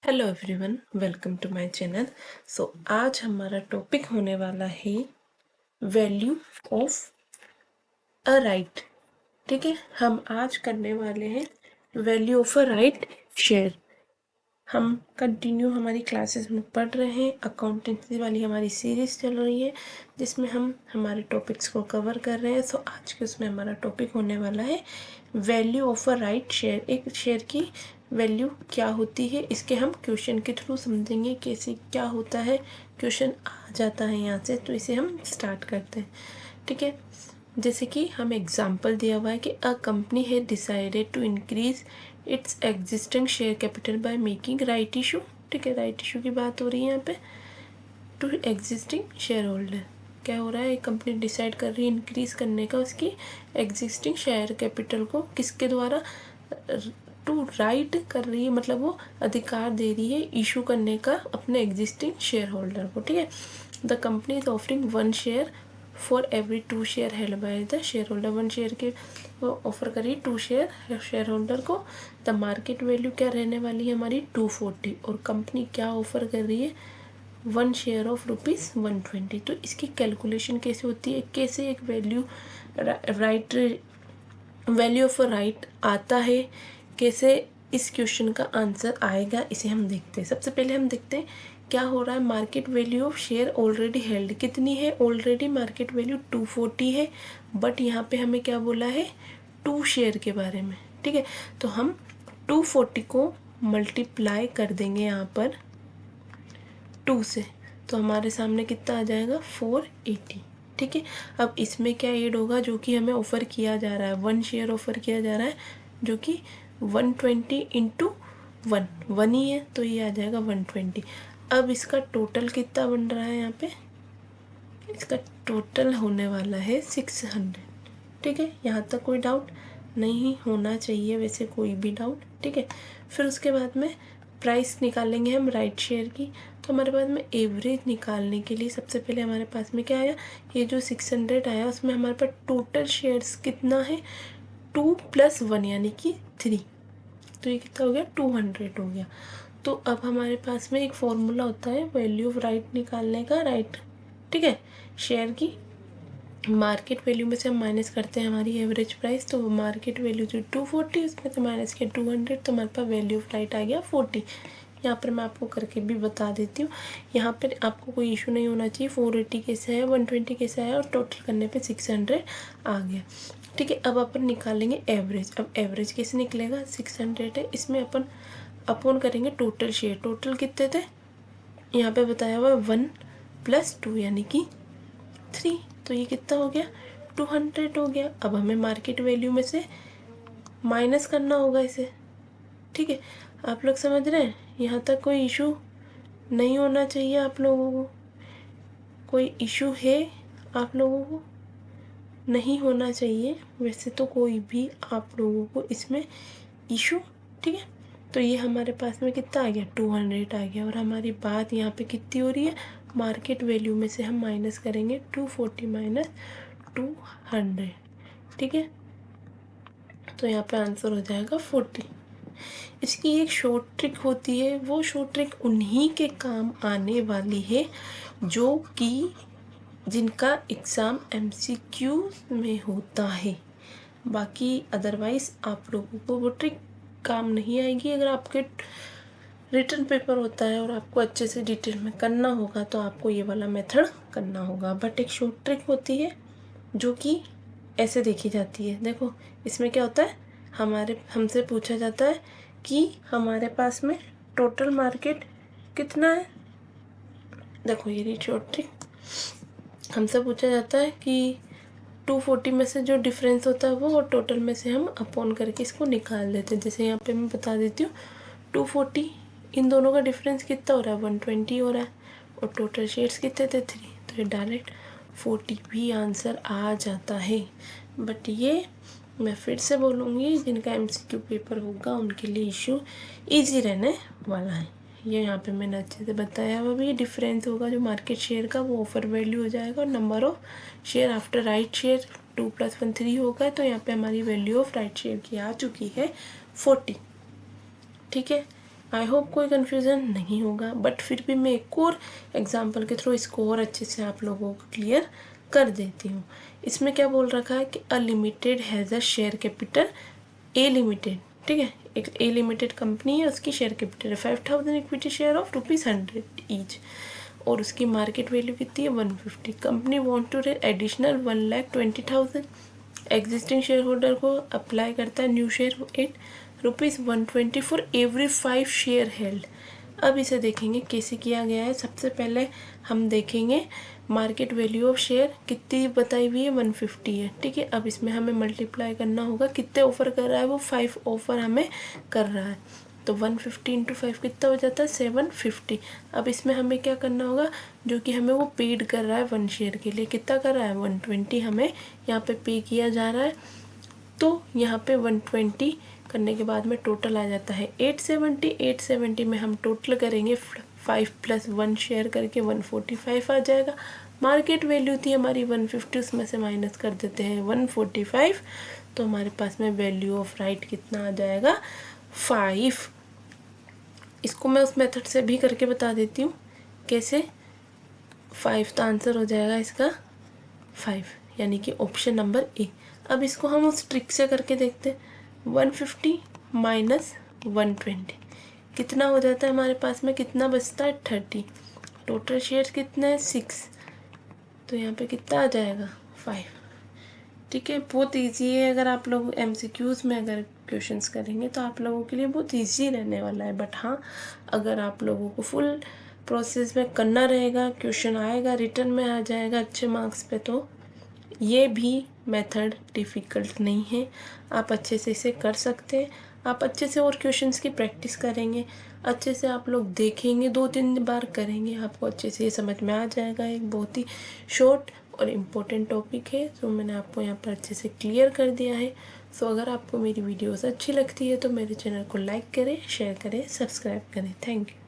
Hello everyone, welcome to my channel. आज हमारा topic होने वाला है वैल्यू ऑफ अ राइट। ठीक है, हम आज करने वाले हैं value of a right share. हम कंटिन्यू हमारी क्लासेस में पढ़ रहे हैं। अकाउंटेंसी वाली हमारी सीरीज़ चल रही है जिसमें हम हमारे टॉपिक्स को कवर कर रहे हैं। आज के उसमें हमारा टॉपिक होने वाला है value of a right share. एक शेयर की वैल्यू क्या होती है, इसके हम क्वेश्चन के थ्रू समझेंगे कैसे क्या होता है। क्वेश्चन आ जाता है यहाँ से, तो इसे हम स्टार्ट करते हैं। ठीक है, जैसे कि हम एग्जाम्पल दिया हुआ है कि अ कंपनी है decided to increase its existing share capital by making right issue. ठीक है, राइट इशू की बात हो रही है यहाँ पे। टू एग्जिस्टिंग शेयर होल्डर क्या हो रहा है, एक कंपनी डिसाइड कर रही है इंक्रीज करने का उसकी एग्जिस्टिंग शेयर कैपिटल को, किसके द्वारा, टू राइट कर रही है, मतलब वो अधिकार दे रही है इशू करने का अपने एग्जिस्टिंग शेयर होल्डर को। ठीक है, the company is offering 1 share for every 2 share held by the share holder. 1 share के वो ऑफर करिए 2 शेयर होल्डर को। द मार्केट वैल्यू क्या रहने वाली है हमारी 240, और कंपनी क्या ऑफर कर रही है 1 शेयर ऑफ ₹120। तो इसकी कैलकुलेशन कैसे होती है, कैसे एक वैल्यू ऑफ राइट आता है, कैसे इस क्वेश्चन का आंसर आएगा, इसे हम देखते हैं। सबसे पहले हम देखते हैं क्या हो रहा है। Market value of share already held कितनी है, ऑलरेडी मार्केट वैल्यू 240 है, बट यहाँ पे हमें क्या बोला है 2 शेयर के बारे में। ठीक है, तो हम 240 को मल्टीप्लाई कर देंगे यहाँ पर 2 से, तो हमारे सामने कितना आ जाएगा 480। ठीक है, अब इसमें क्या ऐड होगा, जो कि हमें ऑफ़र किया जा रहा है 1 शेयर ऑफ़र किया जा रहा है, जो कि 120 इंटू 1 ही है, तो ये आ जाएगा 120। अब इसका टोटल कितना बन रहा है यहाँ पे, इसका टोटल होने वाला है 600। ठीक है, यहाँ तक कोई डाउट नहीं होना चाहिए, वैसे कोई भी डाउट। ठीक है, फिर उसके बाद में प्राइस निकालेंगे हम राइट शेयर की। तो हमारे पास में एवरेज निकालने के लिए सबसे पहले हमारे पास में क्या आया, ये जो 600 आया उसमें हमारे पास टोटल शेयर्स कितना है 2 + 1 यानी कि 3, तो ये कितना हो गया 200 हो गया। तो अब हमारे पास में एक फॉर्मूला होता है वैल्यू ऑफ राइट निकालने का, राइट। ठीक है, शेयर की मार्केट वैल्यू में से हम माइनस करते हैं हमारी एवरेज प्राइस, तो मार्केट वैल्यू जो 240 उसमें से माइनस किया 200, तो हमारे पास वैल्यू ऑफ राइट आ गया 40। यहाँ पर मैं आपको करके भी बता देती हूँ, यहाँ पर आपको कोई इशू नहीं होना चाहिए। 480 कैसे है, 120 कैसे है, और टोटल करने पे 600 आ गया। ठीक है, अब अपन निकालेंगे एवरेज। अब एवरेज कैसे निकलेगा, 600 है, इसमें अपन अपोन करेंगे टोटल शेयर। टोटल कितने थे यहाँ पे बताया हुआ 1 + 2 यानी कि 3, तो ये कितना हो गया 200 हो गया। अब हमें मार्केट वैल्यू में से माइनस करना होगा इसे। ठीक है, आप लोग समझ रहे हैं, यहाँ तक कोई इशू नहीं होना चाहिए आप लोगों को। कोई इशू है आप लोगों को, नहीं होना चाहिए वैसे तो कोई भी आप लोगों को इसमें इशू। ठीक है, तो ये हमारे पास में कितना आ गया 200 आ गया, और हमारी बात यहाँ पे कितनी हो रही है, मार्केट वैल्यू में से हम माइनस करेंगे 240 माइनस 200। ठीक है, तो यहाँ पे आंसर हो जाएगा 40। इसकी एक शॉर्ट ट्रिक होती है, वो शॉर्ट ट्रिक उन्हीं के काम आने वाली है जो कि जिनका एग्ज़ाम MCQ में होता है। बाकी अदरवाइज़ आप लोगों को वो ट्रिक काम नहीं आएगी। अगर आपके रिटर्न पेपर होता है और आपको अच्छे से डिटेल में करना होगा तो आपको ये वाला मेथड करना होगा। बट एक शॉर्ट ट्रिक होती है जो कि ऐसे देखी जाती है। देखो इसमें क्या होता है, हमसे पूछा जाता है कि हमारे पास में टोटल मार्केट कितना है। देखो ये रही शॉर्ट ट्रिक, हमसे पूछा जाता है कि 240 में से जो डिफरेंस होता है वो, और टोटल में से हम अपॉन करके इसको निकाल देते हैं। जैसे यहाँ पे मैं बता देती हूँ 240, इन दोनों का डिफरेंस कितना हो रहा है 120 हो रहा है, और टोटल शेयर्स कितने थे 3, तो ये डायरेक्ट 40 भी आंसर आ जाता है। बट ये मैं फिर से बोलूँगी, जिनका MCQ पेपर होगा उनके लिए इशू ईजी रहने वाला है। ये यहाँ पे मैंने अच्छे से बताया हुआ भी, डिफरेंस होगा जो मार्केट शेयर का वो ऑफर वैल्यू हो जाएगा, और number of share after right share 2 + 1 3 होगा। तो यहाँ पे हमारी वैल्यू ऑफ राइट शेयर की आ चुकी है 40। ठीक है, आई होप कोई कन्फ्यूज़न नहीं होगा, बट फिर भी मैं एक और एग्जांपल के थ्रू इसको और अच्छे से आप लोगों को क्लियर कर देती हूँ। इसमें क्या बोल रखा है कि a limited has a share capital A limited, ठीक है, एक ए लिमिटेड कंपनी है, उसकी शेयर कैपिटल है 5000 इक्विटी शेयर ऑफ ₹100 ईच, और उसकी मार्केट वैल्यू कितनी है 150। Company want to raise additional 1,20,000। Existing shareholder को अप्लाई करता है new share at ₹120 for every 5 share held. अब इसे देखेंगे कैसे किया गया है। सबसे पहले हम देखेंगे मार्केट वैल्यू ऑफ शेयर कितनी बताई हुई है 150 है, ठीक है। अब इसमें हमें मल्टीप्लाई करना होगा, कितने ऑफर कर रहा है वो 5 ऑफर हमें कर रहा है, तो 150 इंटू 5 कितना हो जाता है 750। अब इसमें हमें क्या करना होगा, जो कि हमें वो पेड कर रहा है 1 शेयर के लिए, कितना कर रहा है 120 हमें यहाँ पे पे किया जा रहा है। तो यहाँ पे 120 करने के बाद में टोटल आ जाता है 870। 870 में हम टोटल करेंगे 5 + 1 शेयर करके 145 आ जाएगा। मार्केट वैल्यू थी हमारी 150, उसमें से माइनस कर देते हैं 145, तो हमारे पास में वैल्यू ऑफ राइट कितना आ जाएगा 5। इसको मैं उस मेथड से भी करके बता देती हूँ कैसे। 5 तो आंसर हो जाएगा इसका 5, यानी कि ऑप्शन नंबर ए। अब इसको हम उस ट्रिक से करके देखते हैं। 150 माइनस 120 कितना हो जाता है हमारे पास में, कितना बचता है 30। टोटल शेयर्स कितने हैं 6, तो यहाँ पे कितना आ जाएगा 5, ठीक है। बहुत इजी है, अगर आप लोग एमसीक्यूज में अगर क्वेश्चंस करेंगे तो आप लोगों के लिए बहुत इजी रहने वाला है। बट हाँ, अगर आप लोगों को फुल प्रोसेस में करना रहेगा, क्वेश्चन आएगा, रिटर्न में आ जाएगा अच्छे मार्क्स पे, तो ये भी मेथड डिफ़िकल्ट नहीं है, आप अच्छे से इसे कर सकते हैं। आप अच्छे से और क्वेश्चंस की प्रैक्टिस करेंगे, अच्छे से आप लोग देखेंगे, 2-3 बार करेंगे, आपको अच्छे से ये समझ में आ जाएगा। एक बहुत ही शॉर्ट और इम्पोर्टेंट टॉपिक है, तो मैंने आपको यहाँ पर अच्छे से क्लियर कर दिया है। सो अगर आपको मेरी वीडियोस अच्छी लगती है तो मेरे चैनल को लाइक करें, शेयर करें, सब्सक्राइब करें। Thank you.